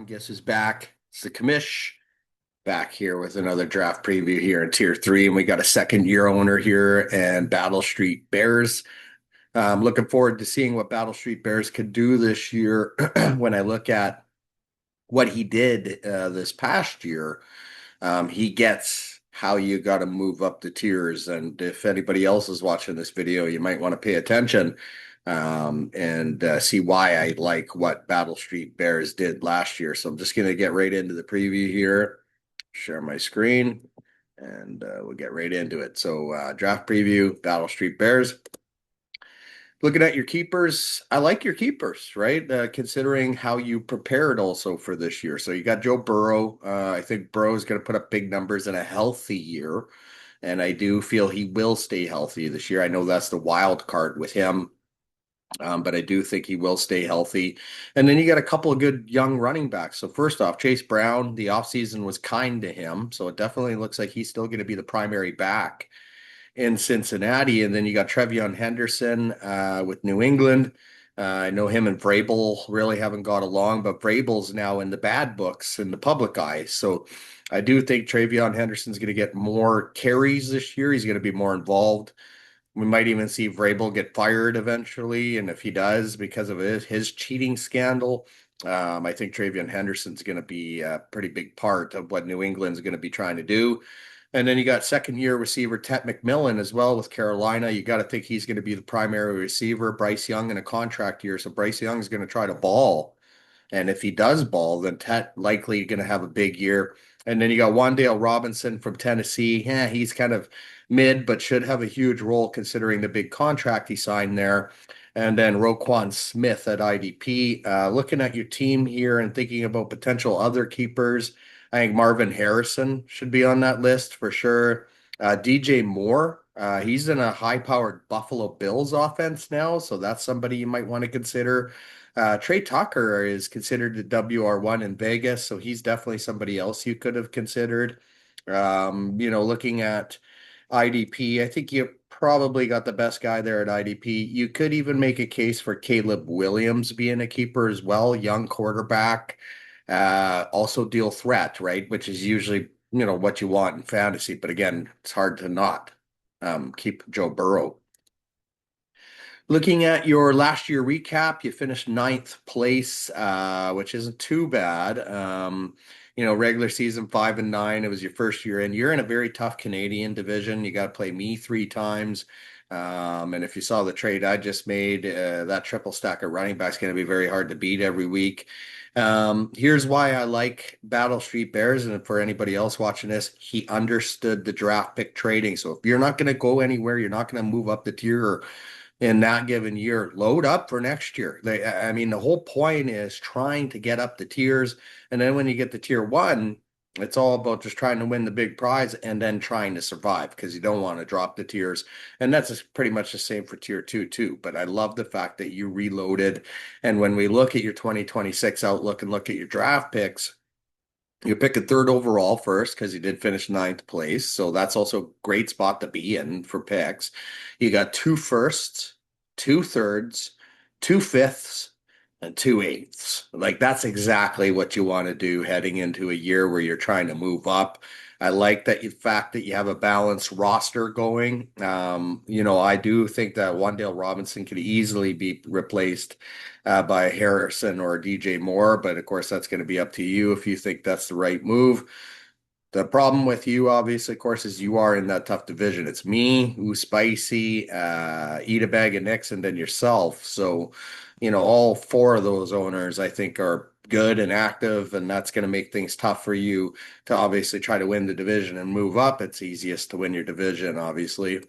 everyone. Guess who's back? It's the commish back here with another draft preview here in Tier 3. And we got a second year owner here and Battlestreet Bears. I'm looking forward to seeing what Battlestreet Bears could do this year. When I look at what he did this past year, he gets how you got to move up the tiers. And if anybody else is watching this video, you might want to pay attention and see why I like what Battlestreet Bears did last year. So I'm just going to get right into the preview here, share my screen, and we'll get right into it. So draft preview, Battlestreet Bears. Looking at your keepers, I like your keepers, right? Considering how you prepared also for this year. So you got Joe Burrow. I think Burrow is going to put up big numbers in a healthy year. And I do feel he will stay healthy this year. I know that's the wild card with him. But I do think he will stay healthy. And then you got a couple of good young running backs. So first off, Chase Brown, the offseason was kind to him. So it definitely looks like he's still going to be the primary back in Cincinnati. And then you got Trevion Henderson with New England. I know him and Vrabel really haven't got along, but Vrabel's now in the bad books in the public eye. So I do think Trevion Henderson's going to get more carries this year. He's going to be more involved. We might even see Vrabel get fired eventually. And if he does, because of his cheating scandal, I think Trevion Henderson's going to be a pretty big part of what New England's going to be trying to do. And then you got second year receiver Tet McMillan as well with Carolina. You got to think he's going to be the primary receiver. Bryce Young in a contract year. So Bryce Young is going to try to ball. And if he does ball, then Tet likely going to have a big year. And then you got Wan'Dale Robinson from Tennessee. Yeah, he's kind of mid, but should have a huge role considering the big contract he signed there. And then Roquan Smith at IDP. Looking at your team here and thinking about potential other keepers, I think Marvin Harrison should be on that list for sure. DJ Moore, he's in a high-powered Buffalo Bills offense now, so that's somebody you might want to consider. Trey Tucker is considered the WR1 in Vegas, so he's definitely somebody else you could have considered. Looking at IDP, I think you probably got the best guy there at IDP. You could even make a case for Caleb Williams being a keeper as well, young quarterback, also deal threat, right? Which is usually, what you want in fantasy. But again, it's hard to not keep Joe Burrow. Looking at your last year recap, you finished ninth place, which isn't too bad. Regular season 5-9. It was your first year in. You're in a very tough Canadian division. You got to play me 3 times. And if you saw the trade I just made, that triple stack of running backs going to be very hard to beat every week. Here's why I like Battlestreet Bears. And for anybody else watching this, he understood the draft pick trading. So if you're not going to go anywhere, you're not going to move up the tier in that given year, load up for next year. The whole point is trying to get up the tiers. And then when you get to tier 1, it's all about just trying to win the big prize and then trying to survive because you don't want to drop the tiers. And that's pretty much the same for tier 2 too. But I love the fact that you reloaded. And when we look at your 2026 outlook and look at your draft picks, you pick a third overall first because you did finish ninth place. So that's also a great spot to be in for picks. You got 2 firsts, 2 thirds, 2 fifths, and 2 eighths. Like that's exactly what you want to do heading into a year where you're trying to move up. I like that fact that you have a balanced roster going. I do think that Wan'Dale Robinson could easily be replaced by Harrison or DJ Moore, but of course that's going to be up to you if you think that's the right move. The problem with you, obviously, of course, is you are in that tough division. It's me, who's spicy, eat a bag of nicks, and then yourself. So, all 4 of those owners, I think, are good and active, and that's going to make things tough for you to obviously try to win the division and move up. It's easiest to win your division, obviously.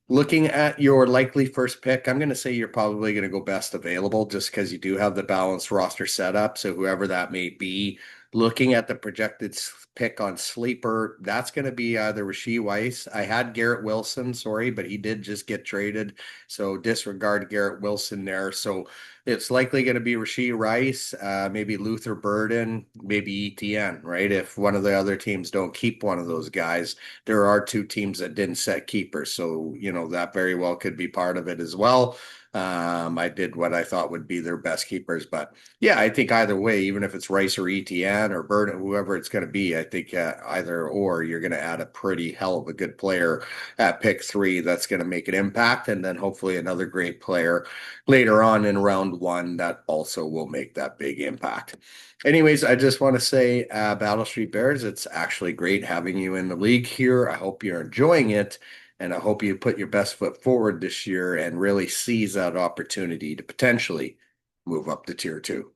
Looking at your likely first pick, I'm going to say you're probably going to go best available just because you do have the balanced roster setup. So whoever that may be, looking at the projected pick on Sleeper, that's going to be either Rashee Weiss. I had Garrett Wilson, sorry, but he did just get traded. So disregard Garrett Wilson there. So it's likely going to be Rashee Rice, maybe Luther Burden, maybe ETN, right? If one of the other teams don't keep one of those guys, there are 2 teams that didn't set keepers. So, that very well could be part of it as well. I did what I thought would be their best keepers, but yeah, I think either way, even if it's Rice or ETN or Bird, whoever it's going to be, I think either or you're going to add a pretty hell of a good player at pick three that's going to make an impact, and then hopefully another great player later on in round one that also will make that big impact. Anyways, I just want to say, Battle Street Bears, it's actually great having you in the league here. I hope you're enjoying it. And I hope you put your best foot forward this year and really seize that opportunity to potentially move up to tier two.